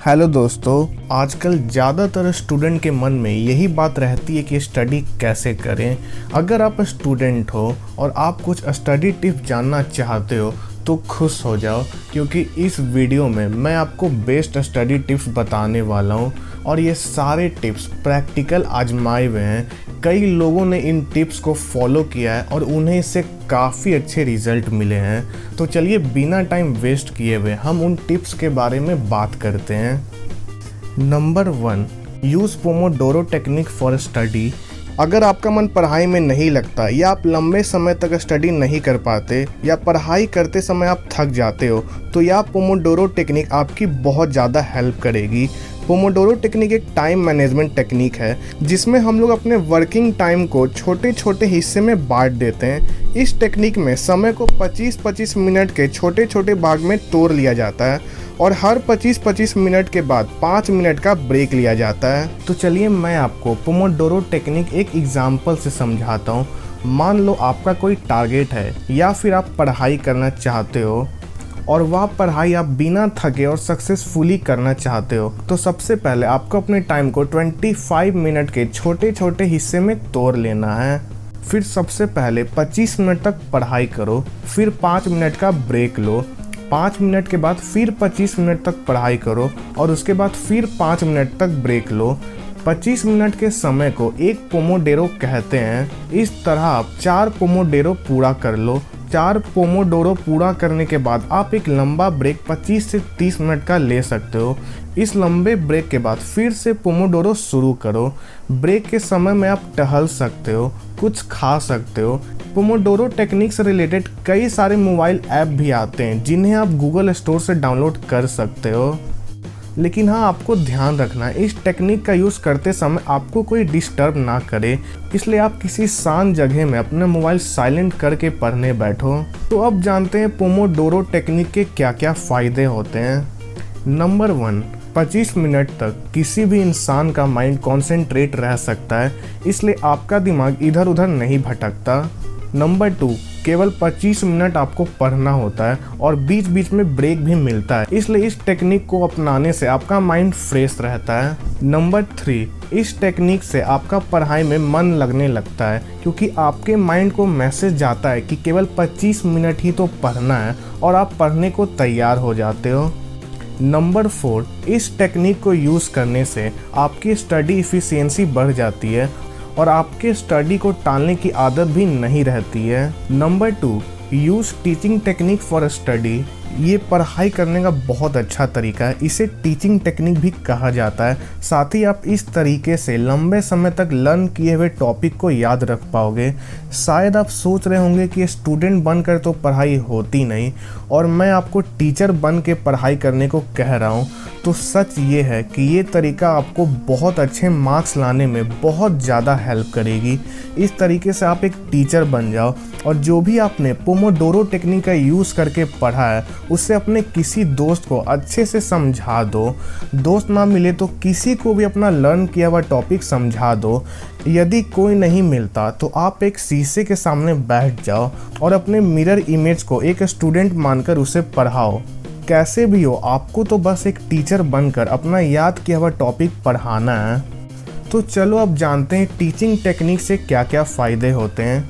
Hello दोस्तों, आजकल ज़्यादातर स्टूडेंट के मन में यही बात रहती है कि स्टडी कैसे करें। अगर आप स्टूडेंट हो और आप कुछ स्टडी टिप्स जानना चाहते हो तो खुश हो जाओ, क्योंकि इस वीडियो में मैं आपको बेस्ट स्टडी टिप्स बताने वाला हूँ और ये सारे टिप्स प्रैक्टिकल आजमाए हुए हैं। कई लोगों ने इन टिप्स को फॉलो किया है और उन्हें इससे काफ़ी अच्छे रिजल्ट मिले हैं। तो चलिए बिना टाइम वेस्ट किए हुए हम उन टिप्स के बारे में बात करते हैं। Number 1, use Pomodoro technique for study. अगर आपका मन पढ़ाई में नहीं लगता या आप लंबे समय तक स्टडी नहीं कर पाते या पढ़ाई करते समय आप थक जाते हो तो यह पोमोडोरो टेक्निक आपकी बहुत ज़्यादा हेल्प करेगी। पोमोडोरो टेक्निक एक टाइम मैनेजमेंट टेक्निक है जिसमें हम लोग अपने वर्किंग टाइम को छोटे छोटे हिस्से में बांट देते हैं। इस टेक्निक में समय को 25-25 मिनट के छोटे छोटे भाग में तोड़ लिया जाता है और हर 25-25 मिनट के बाद 5 मिनट का ब्रेक लिया जाता है। तो चलिए मैं आपको पोमोडोरो टेक्निक एक एग्जाम्पल से समझाता हूँ। मान लो आपका कोई टारगेट है या फिर आप पढ़ाई करना चाहते हो और वह पढ़ाई आप बिना थके और सक्सेसफुली करना चाहते हो, तो सबसे पहले आपको अपने टाइम को 25 मिनट के छोटे छोटे हिस्से में तोड़ लेना है। फिर सबसे पहले 25 मिनट तक पढ़ाई करो, फिर 5 मिनट का ब्रेक लो, 5 मिनट के बाद फिर 25 मिनट तक पढ़ाई करो और उसके बाद फिर 5 मिनट तक ब्रेक लो। 25 मिनट के समय को एक पोमोडोरो कहते हैं। इस तरह आप 4 पोमोडोरो पूरा कर लो। 4 पोमोडोरो पूरा करने के बाद आप एक लंबा ब्रेक 25 से 30 मिनट का ले सकते हो। इस लंबे ब्रेक के बाद फिर से पोमोडोरो शुरू करो। ब्रेक के समय में आप टहल सकते हो, कुछ खा सकते हो। पोमोडोरो टेक्निक से रिलेटेड कई सारे मोबाइल ऐप भी आते हैं जिन्हें आप गूगल स्टोर से डाउनलोड कर सकते हो। लेकिन हाँ, आपको ध्यान रखना है इस टेक्निक का यूज़ करते समय आपको कोई डिस्टर्ब ना करे, इसलिए आप किसी शांत जगह में अपना मोबाइल साइलेंट करके पढ़ने बैठो। तो अब जानते हैं पोमोडोरो टेक्निक के क्या क्या फ़ायदे होते हैं। नंबर 1, 25 मिनट तक किसी भी इंसान का माइंड कॉन्सेंट्रेट रह सकता है, इसलिए आपका दिमाग इधर उधर नहीं भटकता। नंबर 2, केवल 25 मिनट आपको पढ़ना होता है और बीच बीच में ब्रेक भी मिलता है, इसलिए इस टेक्निक को अपनाने से आपका माइंड फ्रेश रहता है। नंबर 3, इस टेक्निक से आपका पढ़ाई में मन लगने लगता है, क्योंकि आपके माइंड को मैसेज जाता है कि केवल 25 मिनट ही तो पढ़ना है और आप पढ़ने को तैयार हो जाते हो। नंबर 4, इस टेक्निक को यूज़ करने से आपकी स्टडी इफ़िशियंसी बढ़ जाती है और आपके स्टडी को टालने की आदत भी नहीं रहती है। Number 2, use teaching technique for study. ये पढ़ाई करने का बहुत अच्छा तरीका है, इसे टीचिंग टेक्निक भी कहा जाता है। साथ ही आप इस तरीके से लंबे समय तक लर्न किए हुए टॉपिक को याद रख पाओगे। शायद आप सोच रहे होंगे कि स्टूडेंट बनकर तो पढ़ाई होती नहीं और मैं आपको टीचर बन के पढ़ाई करने को कह रहा हूँ। तो सच ये है कि ये तरीका आपको बहुत अच्छे मार्क्स लाने में बहुत ज़्यादा हेल्प करेगी। इस तरीके से आप एक टीचर बन जाओ और जो भी आपने पोमोडोरो टेक्निक का यूज़ करके पढ़ा है उससे अपने किसी दोस्त को अच्छे से समझा दो। दोस्त ना मिले तो किसी को भी अपना लर्न किया हुआ टॉपिक समझा दो। यदि कोई नहीं मिलता तो आप एक शीशे के सामने बैठ जाओ और अपने मिरर इमेज को एक स्टूडेंट मानकर उसे पढ़ाओ। कैसे भी हो, आपको तो बस एक टीचर बनकर अपना याद किया हुआ टॉपिक पढ़ाना है। तो चलो अब जानते हैं टीचिंग टेक्निक से क्या क्या फ़ायदे होते हैं।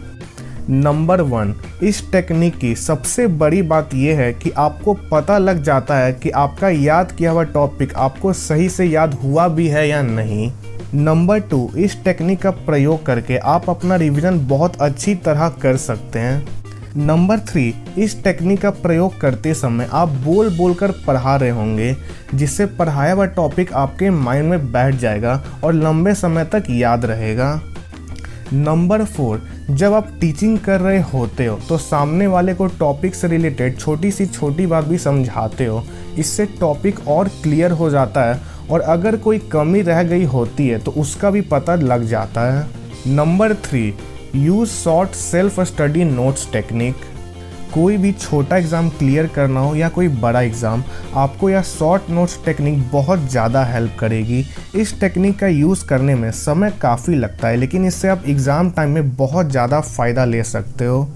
नंबर 1, इस टेक्निक की सबसे बड़ी बात यह है कि आपको पता लग जाता है कि आपका याद किया हुआ टॉपिक आपको सही से याद हुआ भी है या नहीं। नंबर 2, इस टेक्निक का प्रयोग करके आप अपना रिवीजन बहुत अच्छी तरह कर सकते हैं। नंबर 3, इस टेक्निक का प्रयोग करते समय आप बोल बोल कर पढ़ा रहे होंगे, जिससे पढ़ाया हुआ टॉपिक आपके माइंड में बैठ जाएगा और लंबे समय तक याद रहेगा। नंबर 4, जब आप टीचिंग कर रहे होते हो तो सामने वाले को टॉपिक से रिलेटेड छोटी सी छोटी बात भी समझाते हो। इससे टॉपिक और क्लियर हो जाता है और अगर कोई कमी रह गई होती है तो उसका भी पता लग जाता है। Number 3, use short self study notes technique. कोई भी छोटा एग्ज़ाम क्लियर करना हो या कोई बड़ा एग्ज़ाम, आपको यह शॉर्ट नोट्स टेक्निक बहुत ज़्यादा हेल्प करेगी। इस टेक्निक का यूज़ करने में समय काफ़ी लगता है, लेकिन इससे आप एग्ज़ाम टाइम में बहुत ज़्यादा फ़ायदा ले सकते हो।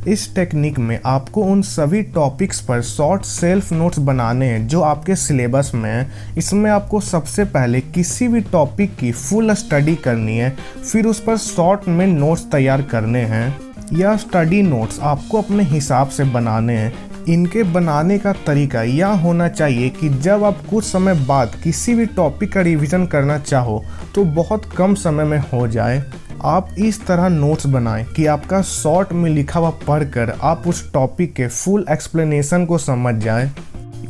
इस टेक्निक में आपको उन सभी टॉपिक्स पर शॉर्ट सेल्फ नोट्स बनाने हैं जो आपके सिलेबस में हैं। इसमें आपको सबसे पहले किसी भी टॉपिक की फुल स्टडी करनी है, फिर उस पर शॉर्ट में नोट्स तैयार करने हैं। यह स्टडी नोट्स आपको अपने हिसाब से बनाने हैं। इनके बनाने का तरीका यह होना चाहिए कि जब आप कुछ समय बाद किसी भी टॉपिक का रिवीजन करना चाहो तो बहुत कम समय में हो जाए। आप इस तरह नोट्स बनाएं कि आपका शॉर्ट में लिखा हुआ पढ़कर आप उस टॉपिक के फुल एक्सप्लेनेशन को समझ जाएं।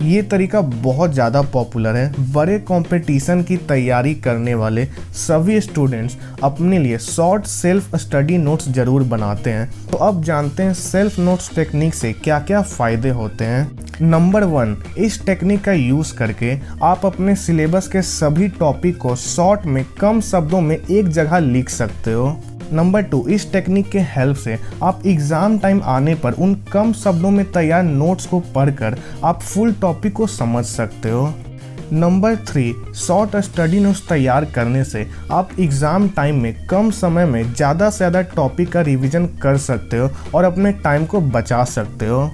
ये तरीका बहुत ज़्यादा पॉपुलर है। बड़े कंपटीशन की तैयारी करने वाले सभी स्टूडेंट्स अपने लिए शॉर्ट सेल्फ स्टडी नोट्स ज़रूर बनाते हैं। तो अब जानते हैं सेल्फ नोट्स टेक्निक से क्या क्या फ़ायदे होते हैं। नंबर 1, इस टेक्निक का यूज़ करके आप अपने सिलेबस के सभी टॉपिक को शॉर्ट में कम शब्दों में एक जगह लिख सकते हो। नंबर 2, इस टेक्निक के हेल्प से आप एग्ज़ाम टाइम आने पर उन कम शब्दों में तैयार नोट्स को पढ़कर आप फुल टॉपिक को समझ सकते हो। नंबर 3, शॉर्ट स्टडी नोट्स तैयार करने से आप एग्ज़ाम टाइम में कम समय में ज़्यादा से ज़्यादा टॉपिक का रिवीजन कर सकते हो और अपने टाइम को बचा सकते हो।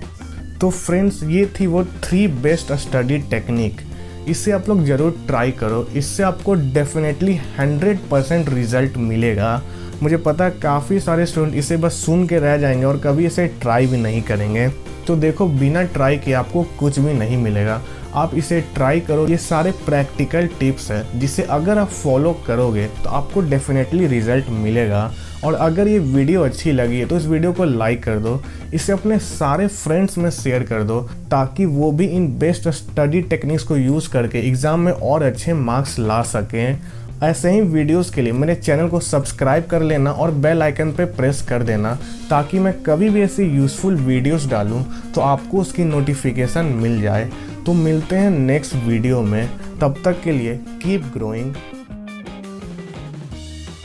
तो फ्रेंड्स, ये थी वो 3 बेस्ट स्टडी टेक्निक। इसे आप लोग ज़रूर ट्राई करो। इससे आपको डेफिनेटली 100% रिज़ल्ट मिलेगा। मुझे पता है काफ़ी सारे स्टूडेंट इसे बस सुन के रह जाएंगे और कभी इसे ट्राई भी नहीं करेंगे। तो देखो, बिना ट्राई किए आपको कुछ भी नहीं मिलेगा। आप इसे ट्राई करो। ये सारे प्रैक्टिकल टिप्स हैं जिसे अगर आप फॉलो करोगे तो आपको डेफिनेटली रिज़ल्ट मिलेगा। और अगर ये वीडियो अच्छी लगी है तो इस वीडियो को लाइक कर दो, इसे अपने सारे फ्रेंड्स में शेयर कर दो ताकि वो भी इन बेस्ट स्टडी टेक्निक्स को यूज़ करके एग्ज़ाम में और अच्छे मार्क्स ला सकें। ऐसे ही वीडियोस के लिए मेरे चैनल को सब्सक्राइब कर लेना और बेल आइकन पे प्रेस कर देना ताकि मैं कभी भी ऐसी यूज़फुल वीडियोस डालूं तो आपको उसकी नोटिफिकेशन मिल जाए। तो मिलते हैं नेक्स्ट वीडियो में। तब तक के लिए कीप ग्रोइंग।